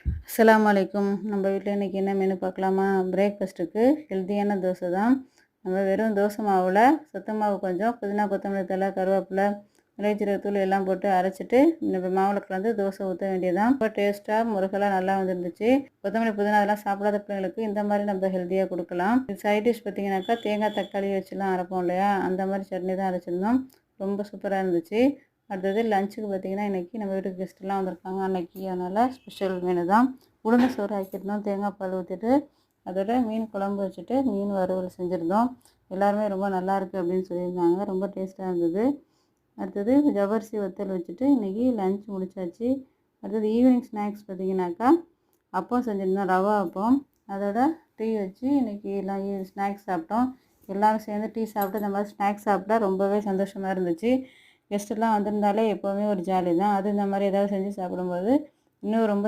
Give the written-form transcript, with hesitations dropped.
அஸ்ஸலாமு அலைக்கும். நம்ம வீட்டில் இன்றைக்கி என்ன மெனு பார்க்கலாமா? பிரேக்ஃபாஸ்ட்டுக்கு ஹெல்த்தியான தோசை தான். நம்ம வெறும் தோசை மாவில் சத்து மாவு கொஞ்சம் புதினா கொத்தமல்லி தழை கருவேப்பிலை மிளகு ஜீரகத்தூள் எல்லாம் போட்டு அரைச்சிட்டு இந்த மாவில் கலந்து தோசை ஊற்ற வேண்டியதான். ரொம்ப டேஸ்ட்டாக முருகெல்லாம் நல்லா வந்துருந்துச்சு. கொத்தமல்லி புதினா அதெல்லாம் சாப்பிடாத பிள்ளைங்களுக்கு இந்த மாதிரி நம்ம ஹெல்த்தியாக கொடுக்கலாம். சைட் டிஷ் பார்த்திங்கனாக்கா தேங்காய் தக்காளி வச்சுலாம் அரைப்போம் இல்லையா, அந்த மாதிரி சட்னி தான் அரைச்சிருந்தோம். ரொம்ப சூப்பராக இருந்துச்சு. அடுத்தது லஞ்சுக்கு பார்த்திங்கன்னா இன்றைக்கி நம்ம வீட்டுக்கு கெஸ்ட்லாம் வந்திருக்காங்க அன்றைக்கி, அதனால் ஸ்பெஷல் மெனு தான். உளுந்து சோறு ஆக்கியிருந்தோம், தேங்காய் பால் ஊற்றிட்டு அதோட மீன் குழம்பு வச்சுட்டு மீன் வறுவல் செஞ்சுருந்தோம். எல்லாருமே ரொம்ப நல்லாயிருக்கு அப்படின்னு சொல்லியிருந்தாங்க. ரொம்ப டேஸ்ட்டாக இருந்தது. அடுத்தது ஜவ்வரிசி வத்தல் வச்சுட்டு இன்றைக்கி லஞ்ச் முடிச்சாச்சு. அடுத்தது ஈவினிங் ஸ்நாக்ஸ் பார்த்திங்கனாக்கா அப்பம் செஞ்சுருந்தோம், ரவா அப்பம். அதோட டீ வச்சு இன்றைக்கி எல்லாம் ஸ்நாக்ஸ் சாப்பிட்டோம். எல்லோரும் சேர்ந்து டீ சாப்பிட்டு இந்த மாதிரி ஸ்நாக்ஸ் சாப்பிட்டா ரொம்பவே சந்தோஷமாக இருந்துச்சு. கெஸ்ட்டெல்லாம் வந்திருந்தாலே எப்போவுமே ஒரு ஜாலி தான். அது இந்த மாதிரி ஏதாவது செஞ்சு சாப்பிடும்போது இன்னும் ரொம்ப